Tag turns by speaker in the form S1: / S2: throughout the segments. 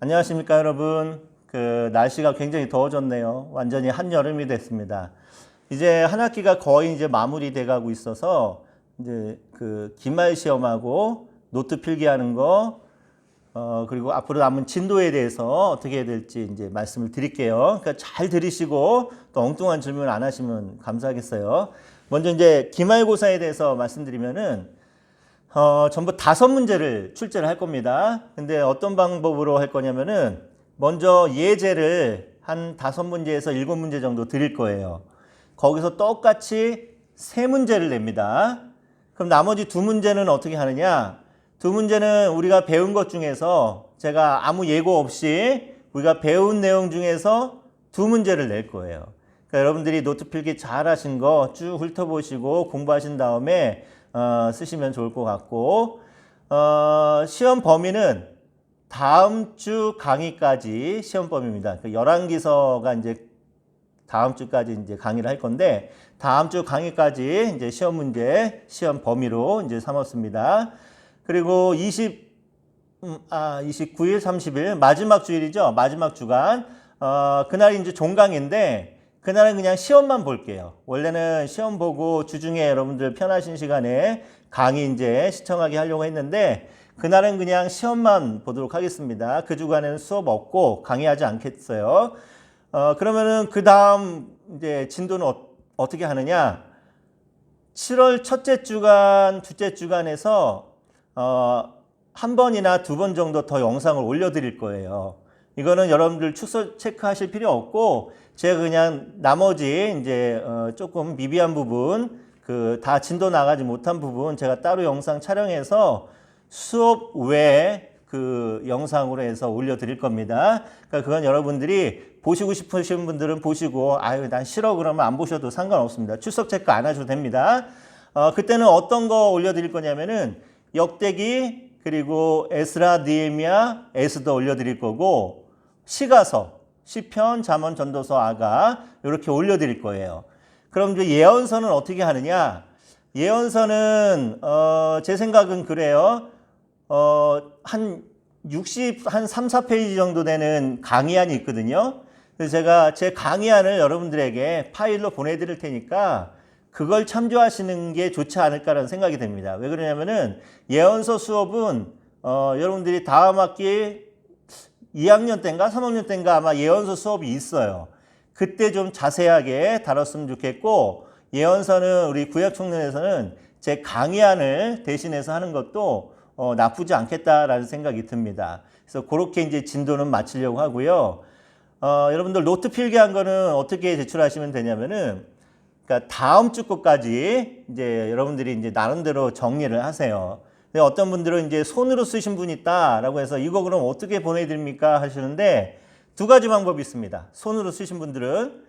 S1: 안녕하십니까 여러분. 날씨가 굉장히 더워졌네요. 완전히 한여름이 됐습니다. 이제 한 학기가 거의 이제 마무리돼 가고 있어서 이제 기말 시험하고 노트 필기하는 거 그리고 앞으로 남은 진도에 대해서 어떻게 해야 될지 이제 말씀을 드릴게요. 그러니까 잘 들으시고 또 엉뚱한 질문 안 하시면 감사하겠어요. 먼저 이제 기말고사에 대해서 말씀드리면은 전부 5문제를 출제를 할 겁니다. 근데 어떤 방법으로 할 거냐면은 먼저 예제를 한 5문제에서 7문제 정도 드릴 거예요. 거기서 똑같이 3문제를 냅니다. 그럼 나머지 2문제는 어떻게 하느냐? 2문제는 우리가 배운 것 중에서 제가 아무 예고 없이 우리가 배운 내용 중에서 2문제를 낼 거예요. 그러니까 여러분들이 노트 필기 잘 하신 거 쭉 훑어보시고 공부하신 다음에 쓰시면 좋을 것 같고, 시험 범위는 다음 주 강의까지 시험 범위입니다. 그 열왕기서가 이제 다음 주까지 이제 강의를 할 건데, 다음 주 강의까지 이제 시험 문제, 시험 범위로 이제 삼았습니다. 그리고 29일, 30일, 마지막 주일이죠. 마지막 주간. 그날이 이제 종강인데, 그날은 그냥 시험만 볼게요. 원래는 시험 보고 주중에 여러분들 편하신 시간에 강의 이제 시청하게 하려고 했는데, 그날은 그냥 시험만 보도록 하겠습니다. 그 주간에는 수업 없고 강의하지 않겠어요. 그러면은 그 다음 이제 진도는 어떻게 하느냐? 7월 첫째 주간, 둘째 주간에서 한 번이나 2번 정도 더 영상을 올려드릴 거예요. 이거는 여러분들 축소 체크하실 필요 없고, 제가 그냥 나머지 이제 조금 미비한 부분, 다 진도 나가지 못한 부분 제가 따로 영상 촬영해서 수업 외에 영상으로 해서 올려드릴 겁니다. 그러니까 그건 여러분들이 보시고 싶으신 분들은 보시고, 아유, 난 싫어 그러면 안 보셔도 상관없습니다. 출석 체크 안 하셔도 됩니다. 그때는 어떤 거 올려드릴 거냐면은 역대기, 그리고 에스라, 느헤미야, 에스더 올려드릴 거고, 시가서, 시편, 잠언, 전도서, 아가 이렇게 올려드릴 거예요. 그럼 이제 예언서는 어떻게 하느냐? 예언서는 제 생각은 그래요. 한 3, 4페이지 정도 되는 강의안이 있거든요. 그래서 제가 제 강의안을 여러분들에게 파일로 보내드릴 테니까 그걸 참조하시는 게 좋지 않을까라는 생각이 듭니다. 왜 그러냐면은 예언서 수업은 여러분들이 다음 학기 2학년 때인가 3학년 때인가 아마 예언서 수업이 있어요. 그때 좀 자세하게 다뤘으면 좋겠고, 예언서는 우리 구약총련에서는 제 강의안을 대신해서 하는 것도 나쁘지 않겠다라는 생각이 듭니다. 그래서 그렇게 이제 진도는 마치려고 하고요. 여러분들 노트 필기한 거는 어떻게 제출하시면 되냐면은, 그러니까 다음 주 것까지 이제 여러분들이 이제 나름대로 정리를 하세요. 근데 어떤 분들은 이제 손으로 쓰신 분이 있다라고 해서 이거 그럼 어떻게 보내드립니까 하시는데, 2가지 방법이 있습니다. 손으로 쓰신 분들은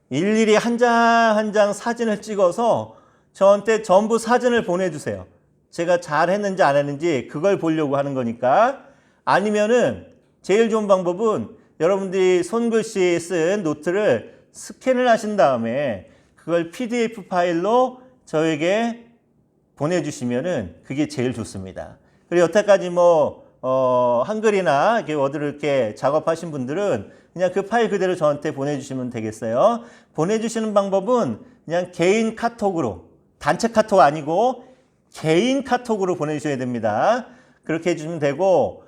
S1: 일일이 한 장 한 장 사진을 찍어서 저한테 전부 사진을 보내주세요. 제가 잘 했는지 안 했는지 그걸 보려고 하는 거니까. 아니면은 제일 좋은 방법은 여러분들이 손글씨 쓴 노트를 스캔을 하신 다음에 그걸 PDF 파일로 저에게 보내주시면은 그게 제일 좋습니다. 그리고 여태까지 한글이나 이렇게 워드를 이렇게 작업하신 분들은 그냥 그 파일 그대로 저한테 보내주시면 되겠어요. 보내주시는 방법은 그냥 개인 카톡으로, 단체 카톡 아니고 개인 카톡으로 보내주셔야 됩니다. 그렇게 해주시면 되고,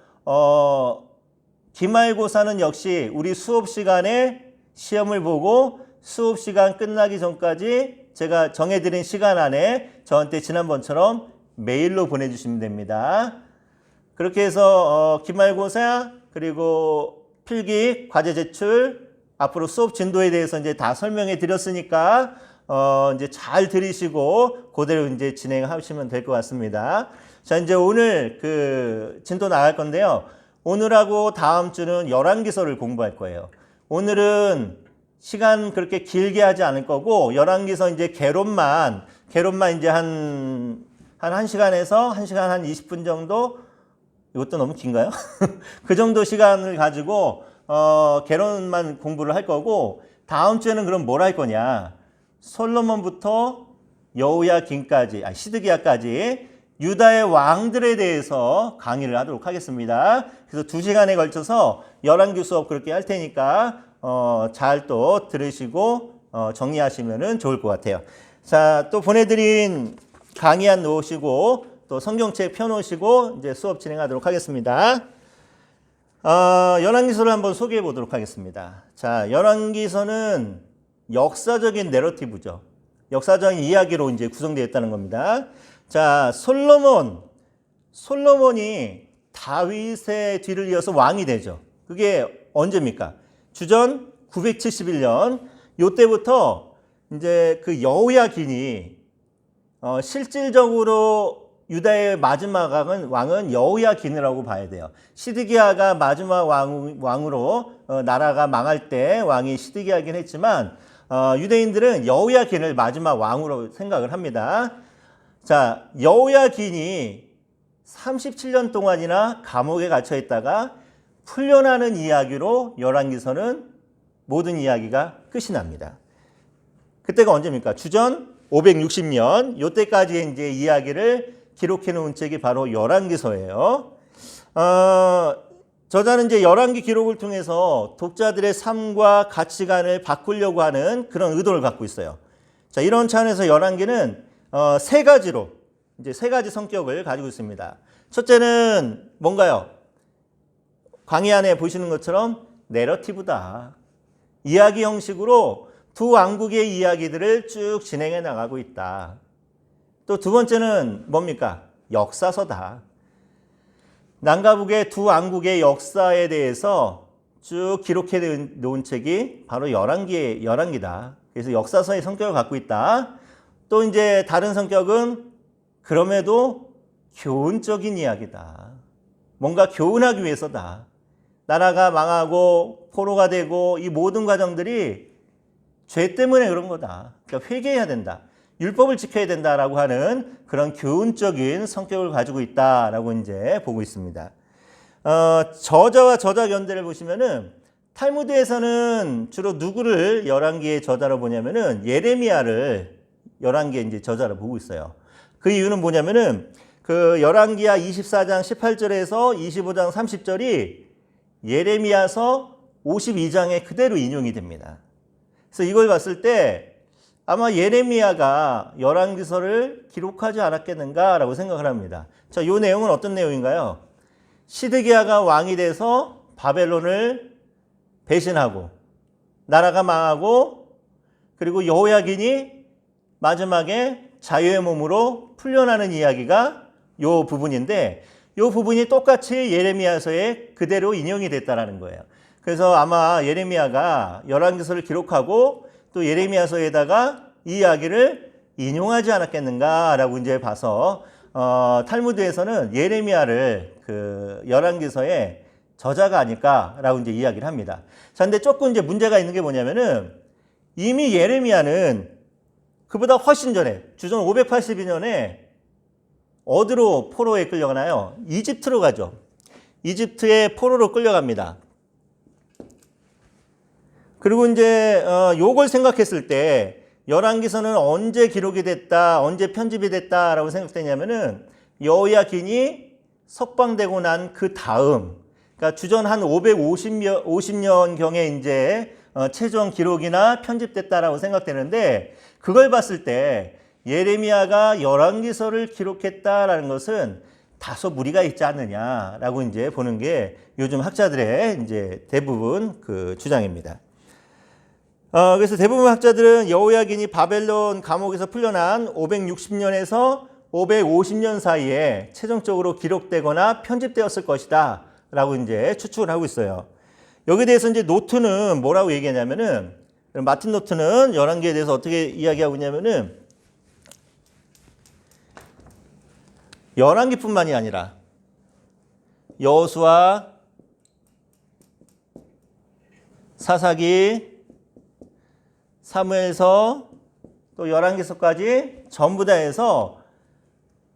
S1: 기말고사는 역시 우리 수업 시간에 시험을 보고 수업 시간 끝나기 전까지 제가 정해드린 시간 안에 저한테 지난번처럼 메일로 보내주시면 됩니다. 그렇게 해서 기말고사, 그리고 필기, 과제 제출, 앞으로 수업 진도에 대해서 이제 다 설명해 드렸으니까 이제 잘 들으시고 그대로 이제 진행하시면 될 것 같습니다. 자, 이제 오늘 진도 나갈 건데요. 오늘하고 다음 주는 열왕기서를 공부할 거예요. 오늘은 시간 그렇게 길게 하지 않을 거고, 열왕기서 이제 개론만 이제 한 1시간에서 1시간 한 20분 정도, 이것도 너무 긴가요? 그 정도 시간을 가지고 개론만 공부를 할 거고, 다음 주에는 그럼 뭘 할 거냐? 솔로몬부터 여호야긴까지, 시드기야까지 유다의 왕들에 대해서 강의를 하도록 하겠습니다. 그래서 2시간에 걸쳐서 열왕기 수업 그렇게 할 테니까 잘 또 들으시고 정리하시면 좋을 것 같아요. 자, 또 보내드린 강의안 놓으시고 또 성경책 펴놓으시고 이제 수업 진행하도록 하겠습니다. 열왕기서를 한번 소개해 보도록 하겠습니다. 자, 열왕기서는 역사적인 내러티브죠. 역사적인 이야기로 이제 구성되어 있다는 겁니다. 자, 솔로몬이 다윗의 뒤를 이어서 왕이 되죠. 그게 언제입니까? 주전 971년. 요때부터 이제 그 여호야긴이 실질적으로 유다의 마지막 왕은 여호야긴이라고 봐야 돼요. 시드기야가 마지막 왕으로 나라가 망할 때 왕이 시드기야긴 했지만 유대인들은 여호야긴을 마지막 왕으로 생각을 합니다. 자, 여호야긴이 37년 동안이나 감옥에 갇혀 있다가 풀려나는 이야기로 열왕기서는 모든 이야기가 끝이 납니다. 그때가 언제입니까? 주전 560년. 요때까지의 이제 이야기를 기록해 놓은 책이 바로 열왕기서예요. 저자는 이제 열왕기 기록을 통해서 독자들의 삶과 가치관을 바꾸려고 하는 그런 의도를 갖고 있어요. 자, 이런 차원에서 열왕기는 세 가지 성격을 가지고 있습니다. 첫째는 뭔가요? 강의 안에 보시는 것처럼 내러티브다. 이야기 형식으로 두 왕국의 이야기들을 쭉 진행해 나가고 있다. 또 두 번째는 뭡니까? 역사서다. 남과 북의 두 왕국의 역사에 대해서 쭉 기록해 놓은 책이 바로 열왕기다. 그래서 역사서의 성격을 갖고 있다. 또 이제 다른 성격은 그럼에도 교훈적인 이야기다. 뭔가 교훈하기 위해서다. 나라가 망하고 포로가 되고 이 모든 과정들이 죄 때문에 그런 거다. 그러니까 회개해야 된다. 율법을 지켜야 된다라고 하는 그런 교훈적인 성격을 가지고 있다라고 이제 보고 있습니다. 저자와 저자 연대를 보시면은 탈무드에서는 주로 누구를 열왕기의 저자로 보냐면은 예레미야를 열왕기의 이제 저자로 보고 있어요. 그 이유는 뭐냐면은 그 열왕기야 24장 18절에서 25장 30절이 예레미야서 52장에 그대로 인용이 됩니다. 그래서 이걸 봤을 때 아마 예레미야가 열왕기서를 기록하지 않았겠는가라고 생각을 합니다. 자, 이 내용은 어떤 내용인가요? 시드기야가 왕이 돼서 바벨론을 배신하고 나라가 망하고 그리고 여호야긴이 마지막에 자유의 몸으로 풀려나는 이야기가 이 부분인데 이 부분이 똑같이 예레미야서에 그대로 인용이 됐다는 거예요. 그래서 아마 예레미야가 열왕기서를 기록하고 또 예레미야서에다가 이 이야기를 인용하지 않았겠는가라고 이제 봐서 탈무드에서는 예레미야를 그 열왕기서의 저자가 아닐까라고 이제 이야기를 합니다. 자, 근데 조금 이제 문제가 있는 게 뭐냐면은 이미 예레미야는 그보다 훨씬 전에 주전 582년에 어디로 포로에 끌려가나요? 이집트로 가죠. 이집트의 포로로 끌려갑니다. 그리고 이제 요걸 생각했을 때 열왕기서는 언제 기록이 됐다, 언제 편집이 됐다라고 생각되냐면은 여호야긴이 석방되고 난 그 다음, 그러니까 주전 한 550년 경에 이제 최종 기록이나 편집됐다라고 생각되는데 그걸 봤을 때 예레미야가 열왕기서를 기록했다라는 것은 다소 무리가 있지 않느냐라고 이제 보는 게 요즘 학자들의 이제 대부분 그 주장입니다. 그래서 대부분 학자들은 여호야긴이 바벨론 감옥에서 풀려난 560년에서 550년 사이에 최종적으로 기록되거나 편집되었을 것이다 라고 이제 추측을 하고 있어요. 여기에 대해서 이제 노트는 뭐라고 얘기하냐면은 마틴 노트는 열왕기에 대해서 어떻게 이야기하고 있냐면은 열왕기뿐만이 아니라 여호수아, 사사기, 사무엘서 또 열왕기서까지 전부 다 해서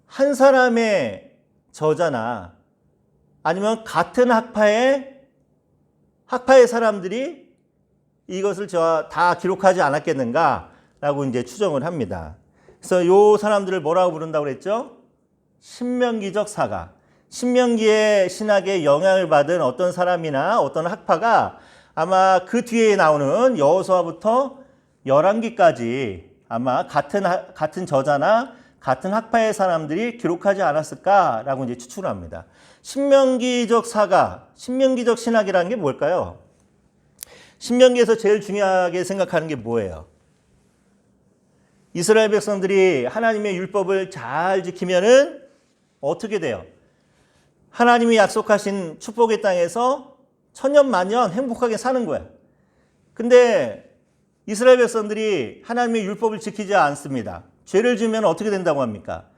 S1: 한 사람의 저자나 아니면 같은 학파의 사람들이 이것을 다 기록하지 않았겠는가라고 이제 추정을 합니다. 그래서 이 사람들을 뭐라고 부른다고 그랬죠? 신명기적 사가. 신명기의 신학에 영향을 받은 어떤 사람이나 어떤 학파가 아마 그 뒤에 나오는 여호수아부터 열왕기까지 아마 같은 저자나 같은 학파의 사람들이 기록하지 않았을까라고 이제 추측을 합니다. 신명기적 사가, 신명기적 신학이라는 게 뭘까요? 신명기에서 제일 중요하게 생각하는 게 뭐예요? 이스라엘 백성들이 하나님의 율법을 잘 지키면은 어떻게 돼요? 하나님이 약속하신 축복의 땅에서 천년 만년 행복하게 사는 거야. 근데 이스라엘 백성들이 하나님의 율법을 지키지 않습니다. 죄를 지으면 어떻게 된다고 합니까?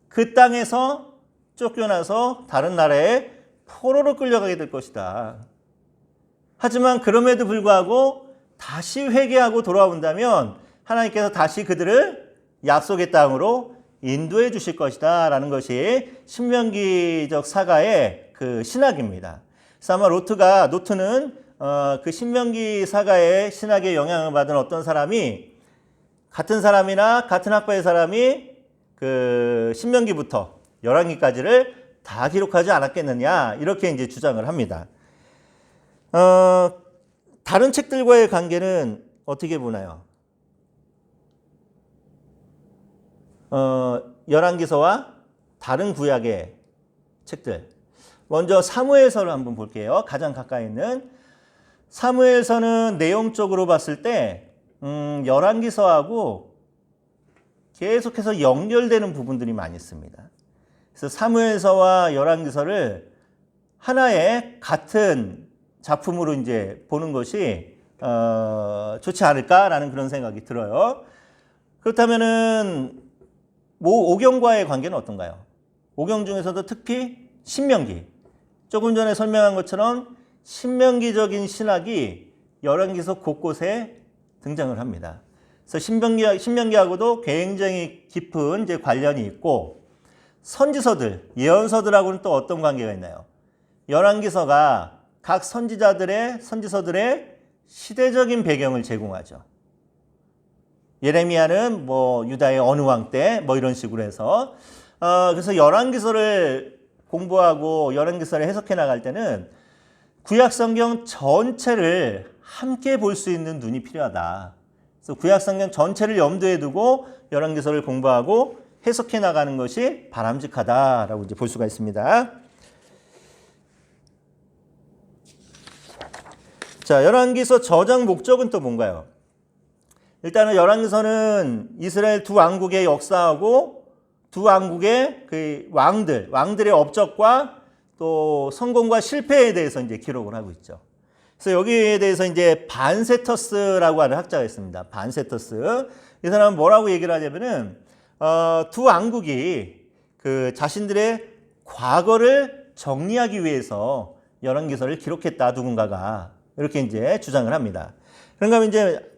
S1: 그 땅에서 쫓겨나서 다른 나라에 포로로 끌려가게 될 것이다. 하지만 그럼에도 불구하고 다시 회개하고 돌아온다면 하나님께서 다시 그들을 약속의 땅으로 인도해 주실 것이다 라는 것이 신명기적 사가의 그 신학입니다. 그래서 아마 노트는 그 신명기 사가의 신학에 영향을 받은 어떤 사람이 같은 사람이나 같은 학파의 사람이 그 신명기부터 열왕기까지를 다 기록하지 않았겠느냐 이렇게 이제 주장을 합니다. 다른 책들과의 관계는 어떻게 보나요? 열왕기서와 다른 구약의 책들. 먼저 사무엘서를 한번 볼게요. 가장 가까이 있는 사무엘서는 내용적으로 봤을 때 열왕기서하고 계속해서 연결되는 부분들이 많이 있습니다. 그래서 사무엘서와 열왕기서를 하나의 같은 작품으로 이제 보는 것이 좋지 않을까라는 그런 생각이 들어요. 그렇다면은 오경과의 관계는 어떤가요? 오경 중에서도 특히 신명기. 조금 전에 설명한 것처럼 신명기적인 신학이 열왕기서 곳곳에 등장을 합니다. 그래서 신명기하고도 굉장히 깊은 이제 관련이 있고 선지서들, 예언서들하고는 또 어떤 관계가 있나요? 열왕기서가 각 선지서들의 시대적인 배경을 제공하죠. 예레미야는 뭐 유다의 어느 왕 때 뭐 이런 식으로 해서 그래서 열왕기서를 공부하고 열왕기서를 해석해 나갈 때는 구약 성경 전체를 함께 볼 수 있는 눈이 필요하다. 그래서 구약 성경 전체를 염두에 두고 열왕기서를 공부하고 해석해 나가는 것이 바람직하다라고 이제 볼 수가 있습니다. 자, 열왕기서 저장 목적은 또 뭔가요? 일단은 열왕기서는 이스라엘 두 왕국의 역사하고 두 왕국의 그 왕들의 업적과 또 성공과 실패에 대해서 이제 기록을 하고 있죠. 그래서 여기에 대해서 이제 반세터스라고 하는 학자가 있습니다. 반세터스. 이 사람은 뭐라고 얘기를 하냐면은 두 왕국이 그 자신들의 과거를 정리하기 위해서 열왕기서를 기록했다 누군가가 이렇게 이제 주장을 합니다. 그런가 하면 이제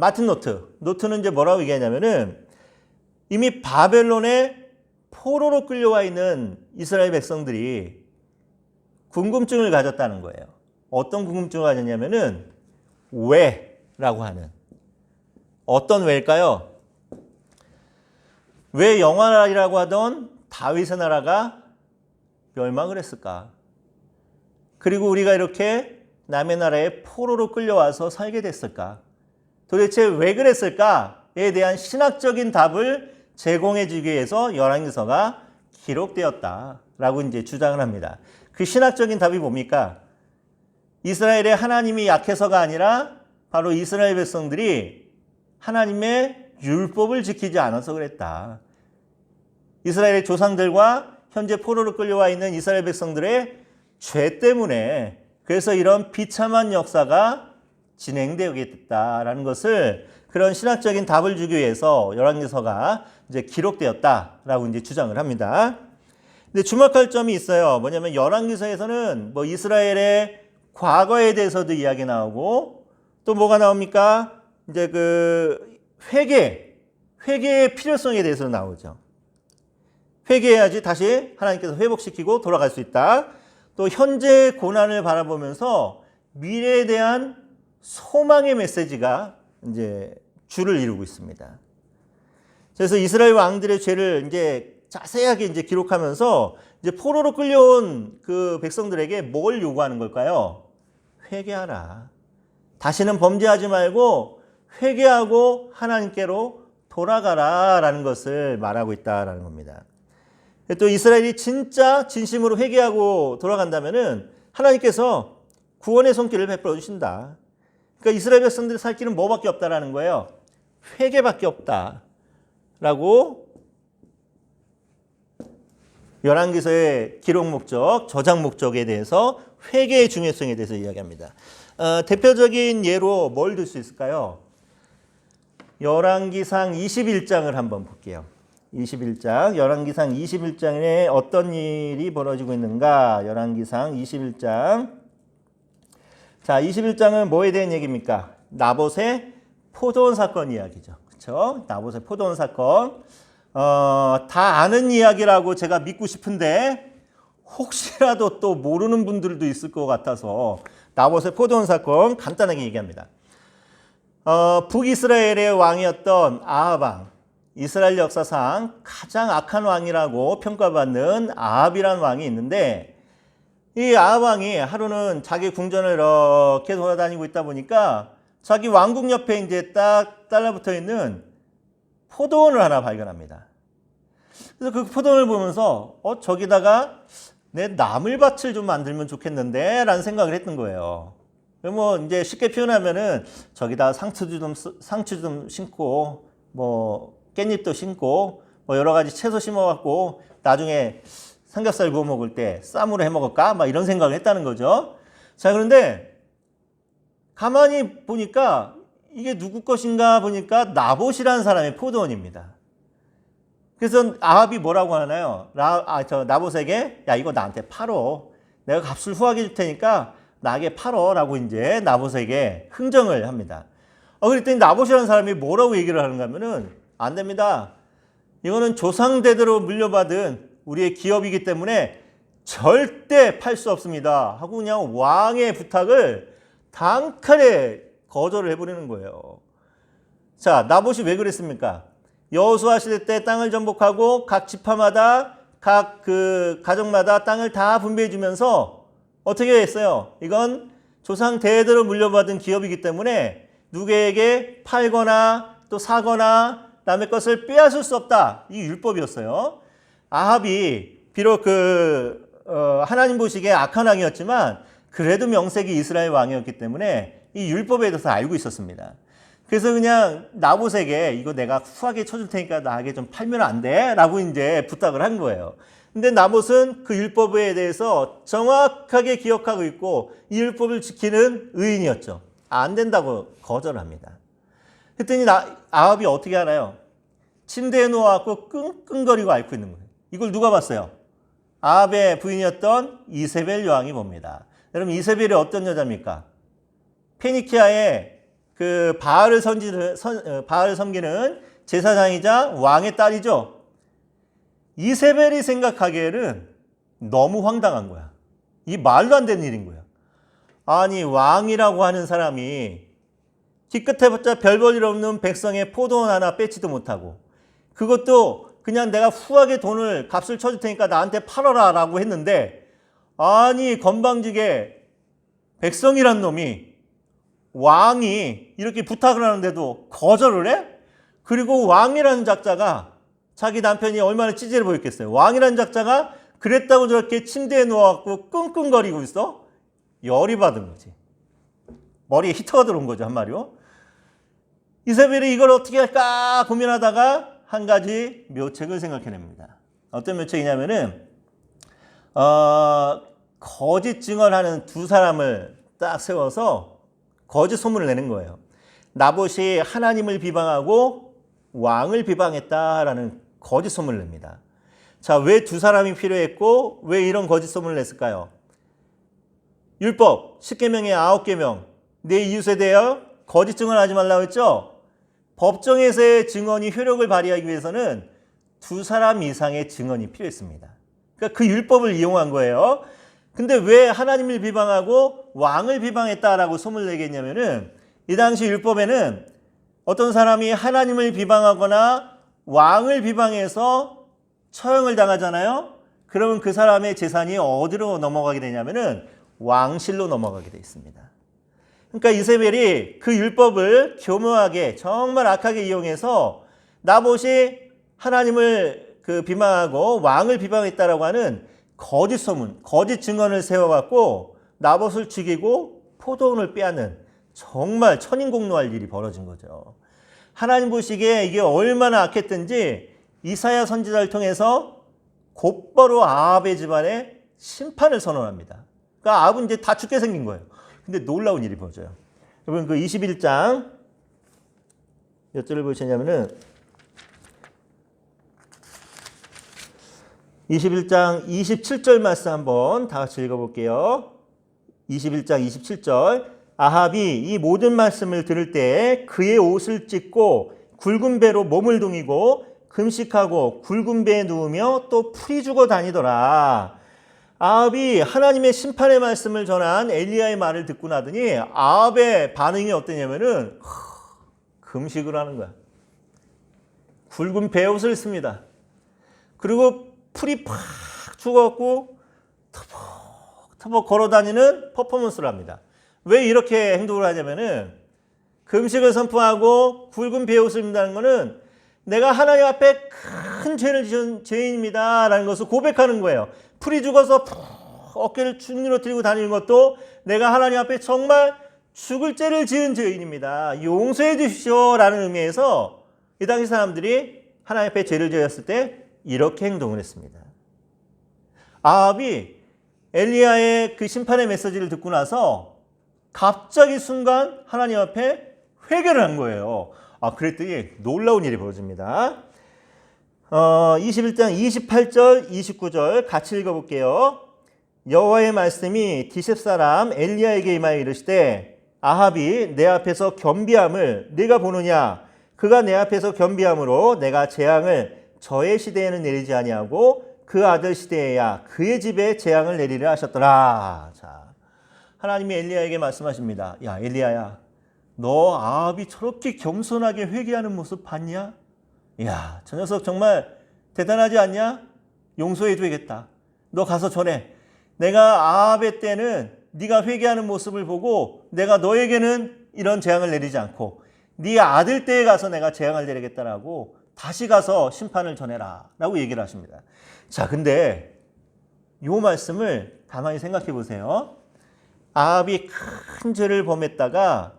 S1: 마틴 노트는 이제 뭐라고 얘기하냐면은 이미 바벨론에 포로로 끌려와 있는 이스라엘 백성들이 궁금증을 가졌다는 거예요. 어떤 궁금증을 가졌냐면은 왜라고 하는 어떤 왜일까요? 왜 영원하리라고 하던 다윗의 나라가 멸망을 했을까? 그리고 우리가 이렇게 남의 나라에 포로로 끌려와서 살게 됐을까? 도대체 왜 그랬을까에 대한 신학적인 답을 제공해 주기 위해서 열왕기서가 기록되었다라고 이제 주장을 합니다. 그 신학적인 답이 뭡니까? 이스라엘의 하나님이 약해서가 아니라 바로 이스라엘 백성들이 하나님의 율법을 지키지 않아서 그랬다. 이스라엘의 조상들과 현재 포로로 끌려와 있는 이스라엘 백성들의 죄 때문에 그래서 이런 비참한 역사가 진행되게 됐다라는 것을 그런 신학적인 답을 주기 위해서 열왕기서가 이제 기록되었다라고 이제 주장을 합니다. 근데 주목할 점이 있어요. 뭐냐면 열왕기서에서는 뭐 이스라엘의 과거에 대해서도 이야기 나오고 또 뭐가 나옵니까? 이제 그 회개의 필요성에 대해서 나오죠. 회개해야지 다시 하나님께서 회복시키고 돌아갈 수 있다. 또 현재의 고난을 바라보면서 미래에 대한 소망의 메시지가 이제 주를 이루고 있습니다. 그래서 이스라엘 왕들의 죄를 이제 자세하게 이제 기록하면서 이제 포로로 끌려온 그 백성들에게 뭘 요구하는 걸까요? 회개하라. 다시는 범죄하지 말고 회개하고 하나님께로 돌아가라라는 것을 말하고 있다라는 겁니다. 또 이스라엘이 진짜 진심으로 회개하고 돌아간다면은 하나님께서 구원의 손길을 베풀어 주신다. 그러니까 이스라엘 백성들이 살 길은 뭐밖에 없다라는 거예요. 회개밖에 없다라고 열왕기서의 기록 목적, 저장 목적에 대해서 회개의 중요성에 대해서 이야기합니다. 대표적인 예로 뭘 들 수 있을까요? 열왕기상 21장을 한번 볼게요. 21장, 열왕기상 21장에 어떤 일이 벌어지고 있는가? 열왕기상 21장. 자, 21장은 뭐에 대한 얘기입니까? 나봇의 포도원 사건 이야기죠. 그렇죠? 나봇의 포도원 사건. 다 아는 이야기라고 제가 믿고 싶은데 혹시라도 또 모르는 분들도 있을 것 같아서 나봇의 포도원 사건 간단하게 얘기합니다. 북이스라엘의 왕이었던 아합 왕, 이스라엘 역사상 가장 악한 왕이라고 평가받는 아합이라는 왕이 있는데 이 아합 왕이 하루는 자기 궁전을 이렇게 돌아다니고 있다 보니까 자기 왕궁 옆에 이제 딱 달라붙어 있는 포도원을 하나 발견합니다. 그래서 그 포도원을 보면서 저기다가 내 나물밭을 좀 만들면 좋겠는데 라는 생각을 했던 거예요. 뭐 이제 쉽게 표현하면은 저기다 상추 좀 심고 뭐 깻잎도 심고 뭐 여러 가지 채소 심어 갖고 나중에 삼겹살 구워 먹을 때 쌈으로 해 먹을까? 막 이런 생각을 했다는 거죠. 자, 그런데 가만히 보니까 이게 누구 것인가 보니까 나봇이라는 사람의 포도원입니다. 그래서 아합이 뭐라고 하나요? 나봇에게 야, 이거 나한테 팔어. 내가 값을 후하게 줄 테니까 나에게 팔어라고 이제 나봇에게 흥정을 합니다. 그랬더니 나봇이라는 사람이 뭐라고 얘기를 하는가 하면은 안 됩니다. 이거는 조상대대로 물려받은 우리의 기업이기 때문에 절대 팔 수 없습니다. 하고 그냥 왕의 부탁을 단칼에 거절을 해버리는 거예요. 자, 나봇이 왜 그랬습니까? 여호수아 시대 때 땅을 정복하고 각 지파마다 각 그 가정마다 땅을 다 분배해 주면서 어떻게 했어요? 이건 조상 대대로 물려받은 기업이기 때문에 누구에게 팔거나 또 사거나 남의 것을 빼앗을 수 없다. 이 율법이었어요. 아합이 비록 하나님 보시기에 악한 왕이었지만 그래도 명색이 이스라엘 왕이었기 때문에 이 율법에 대해서 알고 있었습니다. 그래서 그냥 나봇에게 이거 내가 후하게 쳐줄 테니까 나에게 좀 팔면 안 돼? 라고 이제 부탁을 한 거예요. 근데 나봇은 그 율법에 대해서 정확하게 기억하고 있고 이 율법을 지키는 의인이었죠. 안 된다고 거절합니다. 그랬더니 아합이 어떻게 하나요? 침대에 누워갖고 끙끙거리고 앓고 있는 거예요. 이걸 누가 봤어요? 아합의 부인이었던 이세벨 여왕이 봅니다. 여러분, 이세벨이 어떤 여자입니까? 페니키아의 그 바알을 섬기는 제사장이자 왕의 딸이죠. 이세벨이 생각하기에는 너무 황당한 거야. 이 말도 안 되는 일인 거야. 아니, 왕이라고 하는 사람이 기껏해봤자 별 볼 일 없는 백성의 포도원 하나 뺏지도 못하고 그것도 그냥 내가 후하게 값을 쳐줄 테니까 나한테 팔아라 라고 했는데 아니, 건방지게 백성이란 놈이 왕이 이렇게 부탁을 하는데도 거절을 해? 그리고 왕이라는 작자가 자기 남편이 얼마나 찌질해 보였겠어요. 왕이라는 작자가 그랬다고 저렇게 침대에 누워갖고 끙끙거리고 있어? 열이 받은 거지. 머리에 히터가 들어온 거죠, 한마디로. 이세벨이 이걸 어떻게 할까 고민하다가 한 가지 묘책을 생각해냅니다. 어떤 묘책이냐면은 거짓 증언하는 두 사람을 딱 세워서 거짓 소문을 내는 거예요. 나봇이 하나님을 비방하고 왕을 비방했다라는 거짓 소문을 냅니다. 자, 왜 두 사람이 필요했고 왜 이런 거짓 소문을 냈을까요? 율법 10계명의 9계명 내 이웃에 대하여 거짓 증언하지 말라고 했죠? 법정에서의 증언이 효력을 발휘하기 위해서는 두 사람 이상의 증언이 필요했습니다. 그러니까 그 율법을 이용한 거예요. 근데 왜 하나님을 비방하고 왕을 비방했다라고 소문을 내게 했냐면은 이 당시 율법에는 어떤 사람이 하나님을 비방하거나 왕을 비방해서 처형을 당하잖아요. 그러면 그 사람의 재산이 어디로 넘어가게 되냐면은 왕실로 넘어가게 돼 있습니다. 그러니까 이세벨이 그 율법을 교묘하게 정말 악하게 이용해서 나봇이 하나님을 비방하고 왕을 비방했다라고 하는 거짓 소문, 거짓 증언을 세워갖고 나봇을 죽이고 포도원을 빼앗는 정말 천인공노할 일이 벌어진 거죠. 하나님 보시기에 이게 얼마나 악했든지 이사야 선지자를 통해서 곧바로 아합의 집안에 심판을 선언합니다. 그러니까 아합은 이제 다 죽게 생긴 거예요. 근데 놀라운 일이 벌어져요. 여러분 그 21장 몇 절을 보시냐면은 21장 27절 말씀 한번 다 같이 읽어볼게요. 21장 27절 아합이 이 모든 말씀을 들을 때 그의 옷을 찢고 굵은 배로 몸을 동이고 금식하고 굵은 배에 누우며 또 풀이 죽어 다니더라. 아합이 하나님의 심판의 말씀을 전한 엘리야의 말을 듣고 나더니 아합의 반응이 어떠냐면은 금식을 하는 거야. 굵은 배옷을 씁니다. 그리고 풀이 팍 죽어갖고 터벅터벅 걸어다니는 퍼포먼스를 합니다. 왜 이렇게 행동을 하냐면은 금식을 선포하고 굵은 배옷을 입는다는 것은 내가 하나님 앞에 큰 죄를 지은 죄인입니다 라는 것을 고백하는 거예요. 풀이 죽어서 어깨를 주님으로 들고 다니는 것도 내가 하나님 앞에 정말 죽을 죄를 지은 죄인입니다. 용서해 주십시오 라는 의미에서 이 당시 사람들이 하나님 앞에 죄를 지었을 때 이렇게 행동을 했습니다. 아합이 엘리야의 그 심판의 메시지를 듣고 나서 갑자기 순간 하나님 앞에 회개를 한 거예요. 그랬더니 놀라운 일이 벌어집니다. 21장 28절 29절 같이 읽어볼게요. 여호와의 말씀이 디셉 사람 엘리야에게 임하여 이르시되 아합이 내 앞에서 겸비함을 네가 보느냐 그가 내 앞에서 겸비함으로 내가 재앙을 저의 시대에는 내리지 아니하고 그 아들 시대에야 그의 집에 재앙을 내리려 하셨더라. 자, 하나님이 엘리야에게 말씀하십니다. 야 엘리야야 너 아합이 저렇게 겸손하게 회개하는 모습 봤냐? 이야, 저 녀석 정말 대단하지 않냐? 용서해줘야겠다. 너 가서 전해. 내가 아합의 때는 네가 회개하는 모습을 보고 내가 너에게는 이런 재앙을 내리지 않고 네 아들 때에 가서 내가 재앙을 내리겠다라고 다시 가서 심판을 전해라 라고 얘기를 하십니다. 자, 근데 이 말씀을 가만히 생각해 보세요. 아합이 큰 죄를 범했다가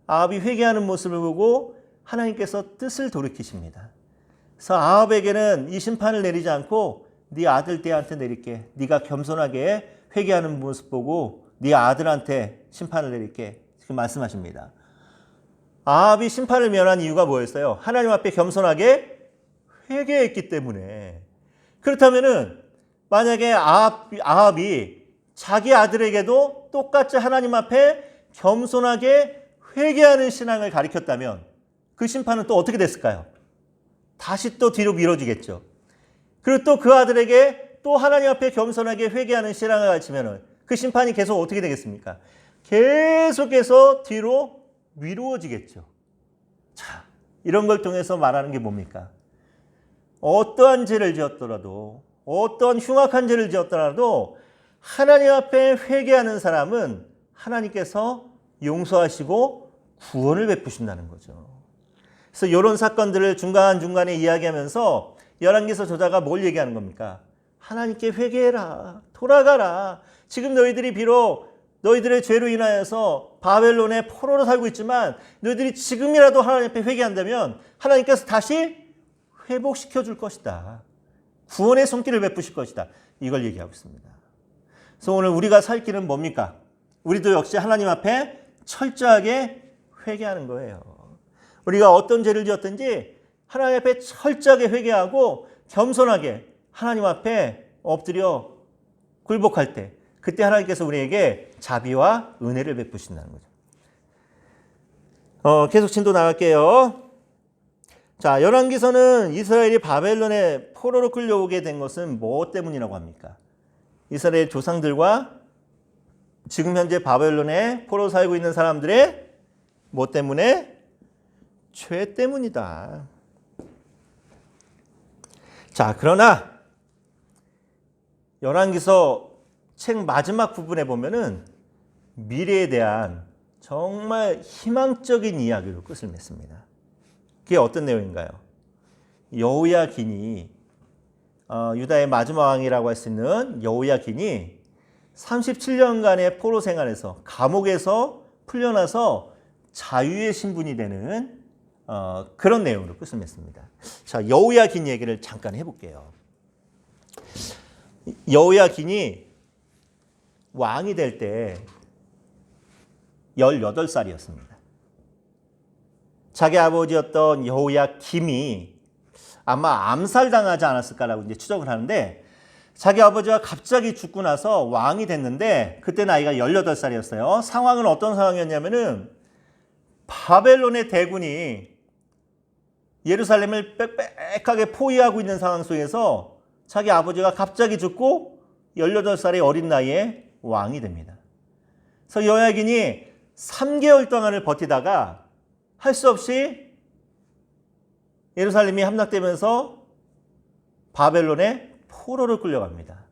S1: 아합이 회개하는 모습을 보고 하나님께서 뜻을 돌이키십니다. 그래서 아합에게는 이 심판을 내리지 않고 네 아들 때한테 내릴게. 네가 겸손하게 회개하는 모습 보고 네 아들한테 심판을 내릴게. 지금 말씀하십니다. 아합이 심판을 면한 이유가 뭐였어요? 하나님 앞에 겸손하게 회개했기 때문에. 그렇다면은 만약에 아합이 자기 아들에게도 똑같이 하나님 앞에 겸손하게 회개하는 신앙을 가르쳤다면 그 심판은 또 어떻게 됐을까요? 다시 또 뒤로 미뤄지겠죠. 그리고 또 그 아들에게 또 하나님 앞에 겸손하게 회개하는 신앙을 가르치면 그 심판이 계속 어떻게 되겠습니까? 계속해서 뒤로 미루어지겠죠. 자, 이런 걸 통해서 말하는 게 뭡니까? 어떠한 죄를 지었더라도 어떠한 흉악한 죄를 지었더라도 하나님 앞에 회개하는 사람은 하나님께서 용서하시고 구원을 베푸신다는 거죠. 그래서 이런 사건들을 중간중간에 이야기하면서 열왕기서 저자가 뭘 얘기하는 겁니까? 하나님께 회개해라. 돌아가라. 지금 너희들이 비록 너희들의 죄로 인하여서 바벨론의 포로로 살고 있지만 너희들이 지금이라도 하나님 앞에 회개한다면 하나님께서 다시 회복시켜 줄 것이다. 구원의 손길을 베푸실 것이다. 이걸 얘기하고 있습니다. 그래서 오늘 우리가 살 길은 뭡니까? 우리도 역시 하나님 앞에 철저하게 회개하는 거예요. 우리가 어떤 죄를 지었든지 하나님 앞에 철저하게 회개하고 겸손하게 하나님 앞에 엎드려 굴복할 때 그때 하나님께서 우리에게 자비와 은혜를 베푸신다는 거죠. 계속 진도 나갈게요. 자, 열왕기서는 이스라엘이 바벨론의 포로로 끌려오게 된 것은 뭐 때문이라고 합니까? 이스라엘 조상들과 지금 현재 바벨론에 포로 살고 있는 사람들의 뭐 때문에? 죄 때문이다. 자, 그러나 열왕기서 책 마지막 부분에 보면은 미래에 대한 정말 희망적인 이야기로 끝을 맺습니다. 그게 어떤 내용인가요? 여호야긴이 유다의 마지막 왕이라고 할 수 있는 여호야긴이 37년간의 포로 생활에서 감옥에서 풀려나서 자유의 신분이 되는 그런 내용으로 끝을 맺습니다. 자, 여호야긴 얘기를 잠깐 해볼게요. 여호야긴이 왕이 될 때 18살이었습니다. 자기 아버지였던 여호야김이 아마 암살당하지 않았을까라고 이제 추정을 하는데, 자기 아버지가 갑자기 죽고 나서 왕이 됐는데 그때 나이가 18살이었어요. 상황은 어떤 상황이었냐면은 바벨론의 대군이 예루살렘을 빽빽하게 포위하고 있는 상황 속에서 자기 아버지가 갑자기 죽고 18살의 어린 나이에 왕이 됩니다. 그래서 여호야긴이 3개월 동안을 버티다가 할 수 없이 예루살렘이 함락되면서 바벨론의 포로로 끌려갑니다.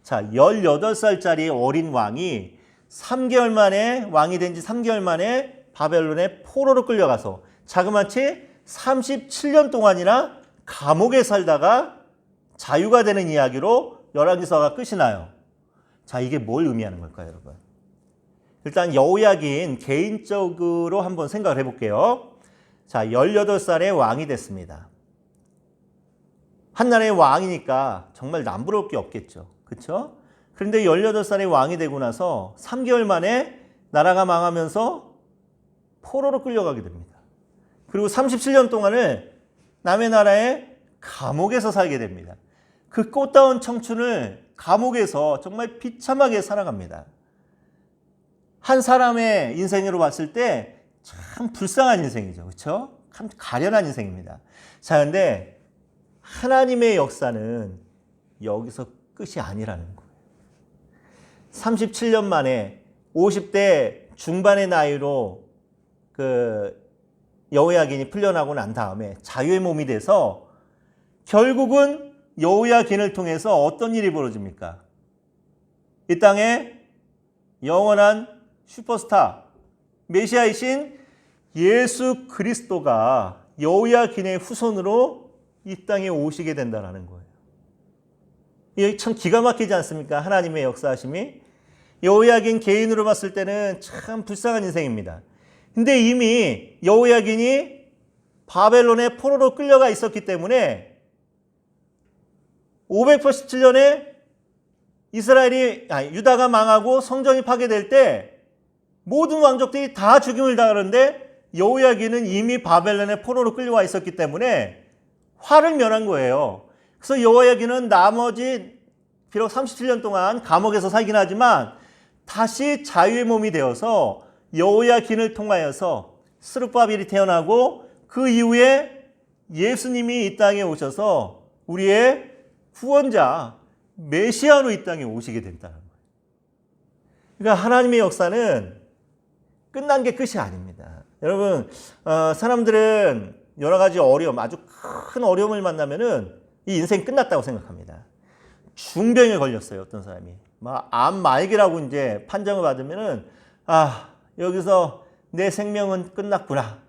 S1: 자, 18살짜리 어린 왕이 3개월 만에, 왕이 된 지 3개월 만에 바벨론의 포로로 끌려가서 자그마치 37년 동안이나 감옥에 살다가 자유가 되는 이야기로 열왕기서가 끝이 나요. 자, 이게 뭘 의미하는 걸까요, 여러분? 일단 여호야긴 개인적으로 한번 생각을 해볼게요. 자, 18살에 왕이 됐습니다. 한나라의 왕이니까 정말 남부러울 게 없겠죠. 그렇죠? 그런데 18살에 왕이 되고 나서 3개월 만에 나라가 망하면서 포로로 끌려가게 됩니다. 그리고 37년 동안을 남의 나라의 감옥에서 살게 됩니다. 그 꽃다운 청춘을 감옥에서 정말 비참하게 살아갑니다. 한 사람의 인생으로 봤을 때 참 불쌍한 인생이죠. 그렇죠? 참 가련한 인생입니다. 자, 근데 하나님의 역사는 여기서 끝이 아니라는 거예요. 37년 만에 50대 중반의 나이로 여호야긴이 풀려나고 난 다음에 자유의 몸이 돼서 결국은 여호야긴을 통해서 어떤 일이 벌어집니까? 이 땅에 영원한 슈퍼스타 메시아이신 예수 그리스도가 여호야긴의 후손으로 이 땅에 오시게 된다는 거예요. 이게 참 기가 막히지 않습니까? 하나님의 역사하심이. 여호야긴 개인으로 봤을 때는 참 불쌍한 인생입니다. 근데 이미 여호야긴이 바벨론의 포로로 끌려가 있었기 때문에 587년에 유다가 망하고 성전이 파괴될 때 모든 왕족들이 다 죽임을 당하는데 여호야긴은 이미 바벨론의 포로로 끌려와 있었기 때문에 화를 면한 거예요. 그래서 여호야긴은 나머지 비록 37년 동안 감옥에서 살긴 하지만 다시 자유의 몸이 되어서 여호야긴을 통하여서 스룹바벨이 태어나고 그 이후에 예수님이 이 땅에 오셔서 우리의 구원자 메시아로 이 땅에 오시게 된다는 거예요. 그러니까 하나님의 역사는 끝난 게 끝이 아닙니다. 여러분, 사람들은 여러 가지 어려움, 아주 큰 어려움을 만나면은 이 인생 끝났다고 생각합니다. 중병에 걸렸어요, 어떤 사람이. 막 암 말기라고 이제 판정을 받으면은 여기서 내 생명은 끝났구나,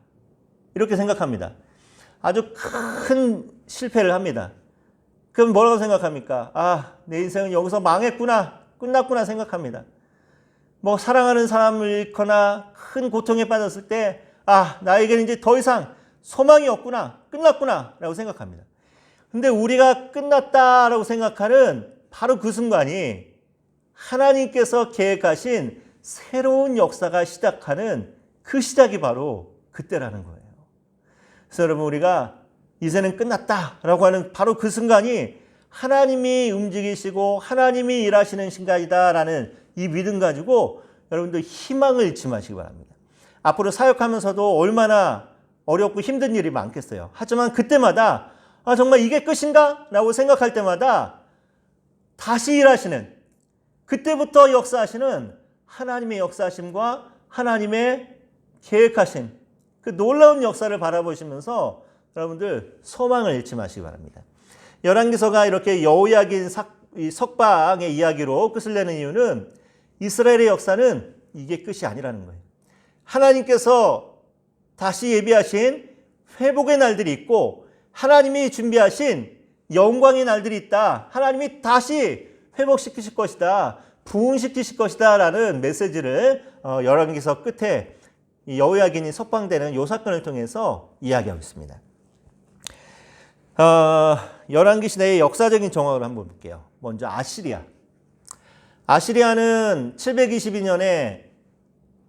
S1: 이렇게 생각합니다. 아주 큰 실패를 합니다. 그럼 뭐라고 생각합니까? 내 인생은 여기서 망했구나, 끝났구나 생각합니다. 뭐 사랑하는 사람을 잃거나 큰 고통에 빠졌을 때 나에게는 이제 더 이상 소망이 없구나, 끝났구나 라고 생각합니다. 근데 우리가 끝났다라고 생각하는 바로 그 순간이 하나님께서 계획하신 새로운 역사가 시작하는 그 시작이 바로 그때라는 거예요. 그래서 여러분, 우리가 이제는 끝났다라고 하는 바로 그 순간이 하나님이 움직이시고 하나님이 일하시는 순간이다라는 이 믿음 가지고 여러분들 희망을 잃지 마시기 바랍니다. 앞으로 사역하면서도 얼마나 어렵고 힘든 일이 많겠어요. 하지만 그때마다 정말 이게 끝인가? 라고 생각할 때마다 다시 일하시는, 그때부터 역사하시는 하나님의 역사하심과 하나님의 계획하신 그 놀라운 역사를 바라보시면서 여러분들 소망을 잃지 마시기 바랍니다. 열왕기서가 이렇게 여호야긴 이 석방의 이야기로 끝을 내는 이유는 이스라엘의 역사는 이게 끝이 아니라는 거예요. 하나님께서 다시 예비하신 회복의 날들이 있고 하나님이 준비하신 영광의 날들이 있다. 하나님이 다시 회복시키실 것이다. 부흥시키실 것이다. 라는 메시지를 열왕기서 끝에 여호야긴이 석방되는 이 사건을 통해서 이야기하고 있습니다. 열왕기 시대의 역사적인 정황을 한번 볼게요. 먼저 아시리아. 아시리아는 722년에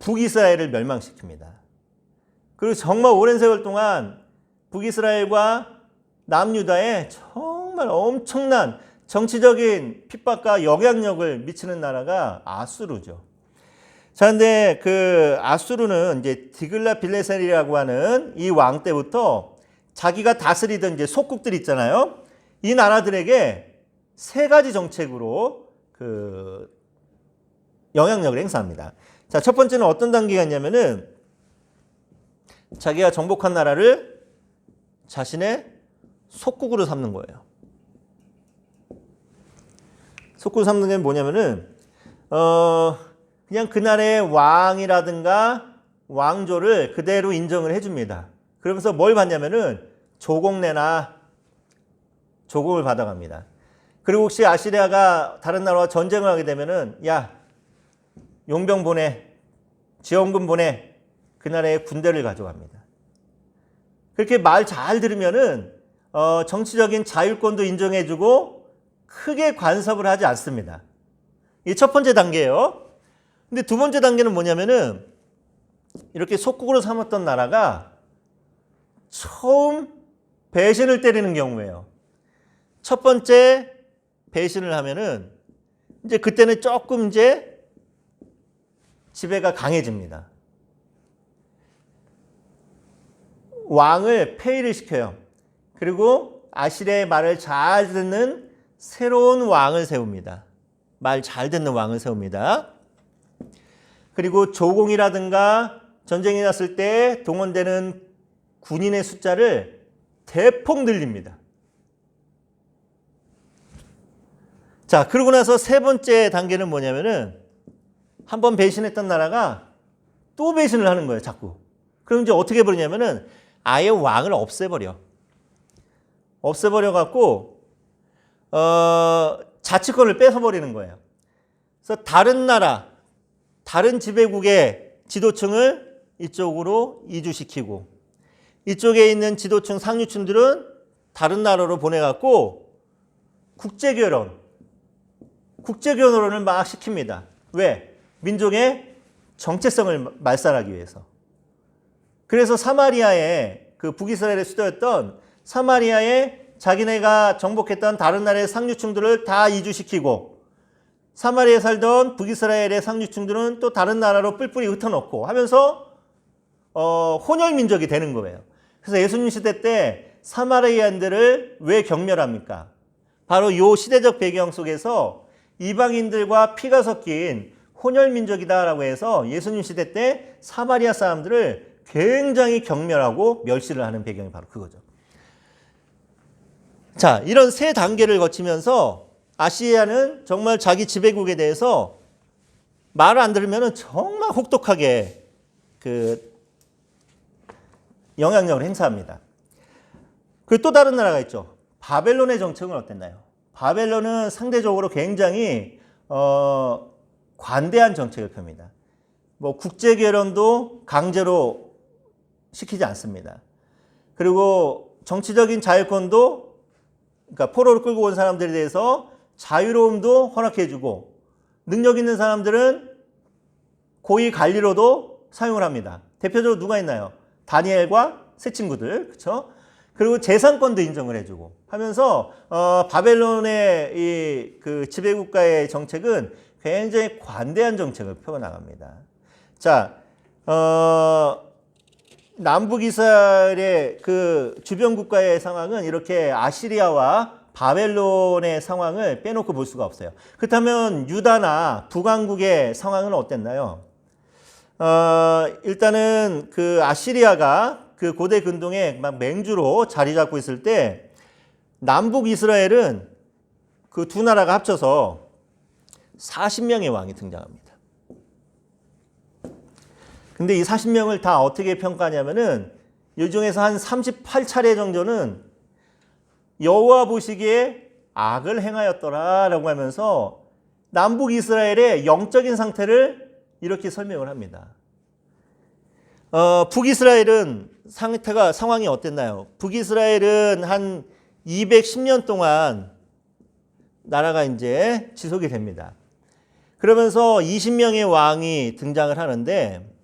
S1: 북이스라엘을 멸망시킵니다. 그리고 정말 오랜 세월 동안 북이스라엘과 남유다에 정말 엄청난 정치적인 핍박과 영향력을 미치는 나라가 아수르죠. 자, 근데 그 아수르는 이제 디글랏빌레셀이라고 하는 이 왕 때부터 자기가 다스리던 이제 속국들 있잖아요. 이 나라들에게 세 가지 정책으로 그 영향력을 행사합니다. 자, 첫 번째는 어떤 단계가 있냐면은 자기가 정복한 나라를 자신의 속국으로 삼는 거예요. 속국으로 삼는 게 뭐냐면은 그냥 그 나라의 왕이라든가 왕조를 그대로 인정을 해줍니다. 그러면서 뭘 받냐면은 조공내나 조공을 받아갑니다. 그리고 혹시 아시리아가 다른 나라와 전쟁을 하게 되면은 야, 용병 보내, 지원군 보내, 그 나라의 군대를 가져갑니다. 그렇게 말 잘 들으면은 정치적인 자율권도 인정해주고 크게 간섭을 하지 않습니다. 이게 첫 번째 단계예요. 근데 두 번째 단계는 뭐냐면은 이렇게 속국으로 삼았던 나라가 처음 배신을 때리는 경우예요. 첫 번째 배신을 하면은 이제 그때는 조금 이제 지배가 강해집니다. 왕을 폐위를 시켜요. 그리고 아시리아의 말을 잘 듣는 새로운 왕을 세웁니다. 말 잘 듣는 왕을 세웁니다. 그리고 조공이라든가 전쟁이 났을 때 동원되는 군인의 숫자를 대폭 늘립니다. 자, 그러고 나서 세 번째 단계는 뭐냐면은 한 번 배신했던 나라가 또 배신을 하는 거예요, 자꾸. 그럼 이제 어떻게 해버리냐면은 아예 왕을 없애버려. 없애버려갖고, 자치권을 뺏어버리는 거예요. 그래서 다른 나라, 다른 지배국의 지도층을 이쪽으로 이주시키고, 이쪽에 있는 지도층, 상류층들은 다른 나라로 보내갖고, 국제결혼을 막 시킵니다. 왜? 민족의 정체성을 말살하기 위해서. 그래서 사마리아에 그 북이스라엘의 수도였던 사마리아에 자기네가 정복했던 다른 나라의 상류층들을 다 이주시키고 사마리아에 살던 북이스라엘의 상류층들은 또 다른 나라로 뿔뿔이 흩어놓고 하면서 혼혈민족이 되는 거예요. 그래서 예수님 시대 때 사마리아인들을 왜 경멸합니까? 바로 이 시대적 배경 속에서 이방인들과 피가 섞인 혼혈민족이다라고 해서 예수님 시대 때 사마리아 사람들을 굉장히 경멸하고 멸시를 하는 배경이 바로 그거죠. 자, 이런 세 단계를 거치면서 아시리아는 정말 자기 지배국에 대해서 말을 안 들으면 정말 혹독하게 그 영향력을 행사합니다. 그리고 또 다른 나라가 있죠. 바벨론의 정책은 어땠나요? 바벨론은 상대적으로 굉장히 관대한 정책을 펴니다. 뭐 국제결혼도 강제로 시키지 않습니다. 그리고 정치적인 자율권도, 그러니까 포로를 끌고 온 사람들에 대해서 자유로움도 허락해주고 능력 있는 사람들은 고위 관리로도 사용을 합니다. 대표적으로 누가 있나요? 다니엘과 세 친구들, 그렇죠? 그리고 재산권도 인정을 해주고 하면서 바벨론의 이 그 지배국가의 정책은 굉장히 관대한 정책을 펴나갑니다. 자, 남북 이스라엘의 그 주변 국가의 상황은 이렇게 아시리아와 바벨론의 상황을 빼놓고 볼 수가 없어요. 그렇다면 유다나 북왕국의 상황은 어땠나요? 일단은 그 아시리아가 그 고대 근동에 막 맹주로 자리 잡고 있을 때 남북 이스라엘은 그 두 나라가 합쳐서 40명의 왕이 등장합니다. 근데 이 40명을 다 어떻게 평가하냐면은 이 중에서 한 38차례 정도는 여호와 보시기에 악을 행하였더라라고 하면서 남북 이스라엘의 영적인 상태를 이렇게 설명을 합니다. 북이스라엘은 상황이 어땠나요? 북이스라엘은 한 210년 동안 나라가 이제 지속이 됩니다. 그러면서 20명의 왕이 등장을 하는데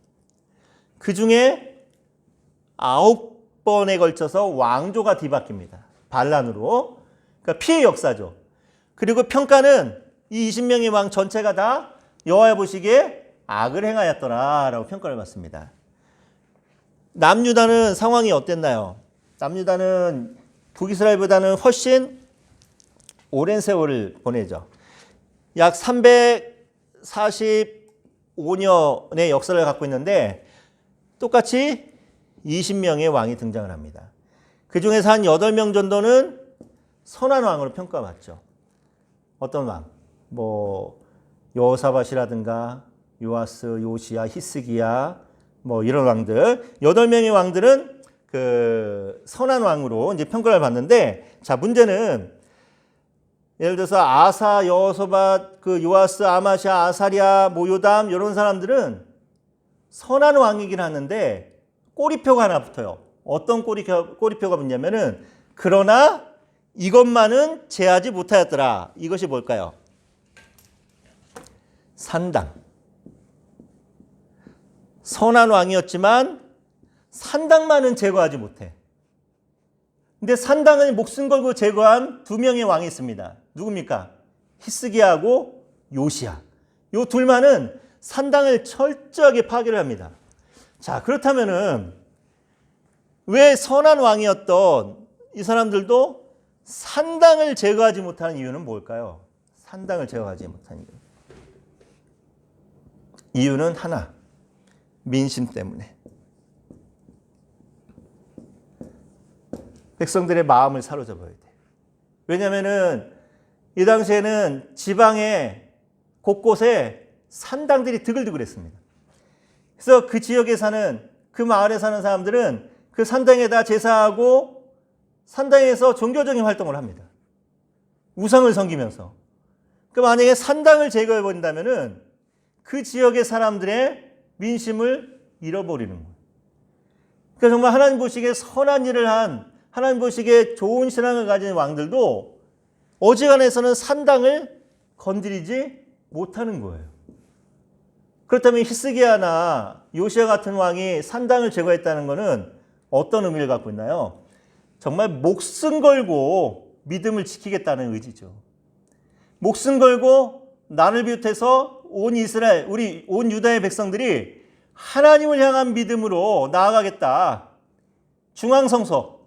S1: 그 중에 9번에 걸쳐서 왕조가 뒤바뀝니다. 반란으로. 그러니까 피해 역사죠. 그리고 평가는 이 20명의 왕 전체가 다 여호와 보시기에 악을 행하였더라라고 평가를 받습니다. 남유다는 상황이 어땠나요? 남유다는 북이스라엘보다는 훨씬 오랜 세월을 보내죠. 약 345년의 역사를 갖고 있는데 똑같이 20명의 왕이 등장을 합니다. 그 중에서 한 8명 정도는 선한 왕으로 평가받죠. 어떤 왕? 여호사밧이라든가 요아스, 요시야, 히스기야 이런 왕들 8명의 왕들은 그 선한 왕으로 이제 평가를 받는데 자 문제는 예를 들어서 아사, 여호사밧, 그 요아스, 아마샤, 아사랴, 요담 이런 사람들은 선한 왕이긴 하는데 꼬리표가 하나 붙어요. 어떤 꼬리표가 붙냐면은 그러나 이것만은 제하지 못하였더라. 이것이 뭘까요? 산당. 선한 왕이었지만 산당만은 제거하지 못해. 근데 산당을 목숨 걸고 제거한 2명의 왕이 있습니다. 누굽니까? 히스기야하고 요시야. 요 둘만은 산당을 철저하게 파괴를 합니다. 자, 그렇다면은 왜 선한 왕이었던 이 사람들도 산당을 제거하지 못하는 이유는 뭘까요? 산당을 제거하지 못하는 이유. 이유는 하나. 민심 때문에. 백성들의 마음을 사로잡아야 돼. 왜냐면은 이 당시에는 지방의 곳곳에 산당들이 드글드글했습니다. 그래서 그 지역에 사는 그 마을에 사는 사람들은 그 산당에다 제사하고 산당에서 종교적인 활동을 합니다. 우상을 섬기면서. 그 만약에 산당을 제거해 버린다면은 그 지역의 사람들의 민심을 잃어버리는 거예요. 그러니까 정말 하나님 보시기에 선한 일을 한 하나님 보시기에 좋은 신앙을 가진 왕들도 어지간해서는 산당을 건드리지 못하는 거예요. 그렇다면 히스기야나 요시야 같은 왕이 산당을 제거했다는 것은 어떤 의미를 갖고 있나요? 정말 목숨 걸고 믿음을 지키겠다는 의지죠. 목숨 걸고 나를 비롯해서 온 이스라엘, 우리 온 유다의 백성들이 하나님을 향한 믿음으로 나아가겠다. 중앙성소,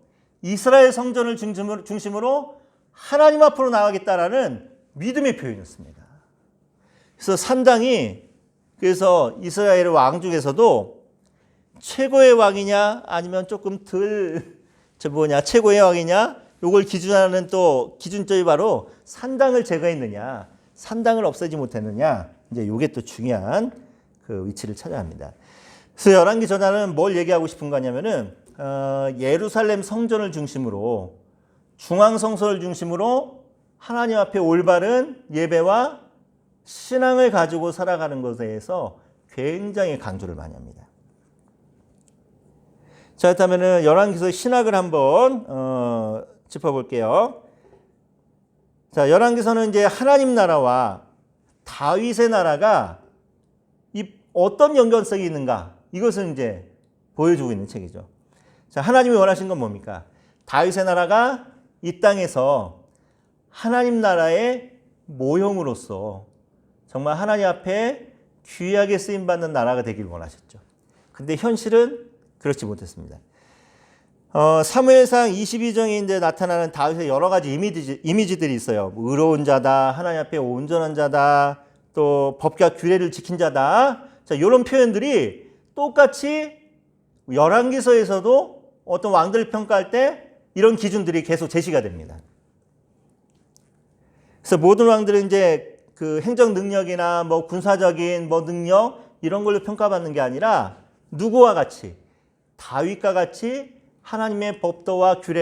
S1: 이스라엘 성전을 중심으로 하나님 앞으로 나아가겠다라는 믿음의 표현이었습니다. 그래서 산당이 그래서 이스라엘 왕 중에서도 최고의 왕이냐 아니면 조금 최고의 왕이냐 요걸 기준하는 또 기준점이 바로 산당을 제거했느냐 산당을 없애지 못했느냐 이제 요게 또 중요한 그 위치를 차지합니다. 그래서 열왕기 저자는 뭘 얘기하고 싶은 거냐면은 예루살렘 성전을 중심으로 중앙성소를 중심으로 하나님 앞에 올바른 예배와 신앙을 가지고 살아가는 것에 대해서 굉장히 강조를 많이 합니다. 자, 그렇다면 열왕기서 신학을 한번 짚어볼게요. 자, 열왕기서는 이제 하나님 나라와 다윗의 나라가 어떤 연관성이 있는가 이것을 이제 보여주고 있는 책이죠. 자, 하나님이 원하신 건 뭡니까? 다윗의 나라가 이 땅에서 하나님 나라의 모형으로서 정말 하나님 앞에 귀하게 쓰임받는 나라가 되길 원하셨죠. 근데 현실은 그렇지 못했습니다. 사무엘상 22장에 이제 나타나는 다윗의 여러 가지 이미지들이 있어요. 의로운 자다, 하나님 앞에 온전한 자다, 또 법과 규례를 지킨 자다. 자, 이런 표현들이 똑같이 열왕기서에서도 어떤 왕들을 평가할 때 이런 기준들이 계속 제시가 됩니다. 그래서 모든 왕들은 이제 그 행정 능력이나 뭐 군사적인 뭐 능력 이런 걸로 평가받는 게 아니라 누구와 같이 다윗과 같이 하나님의 법도와 규례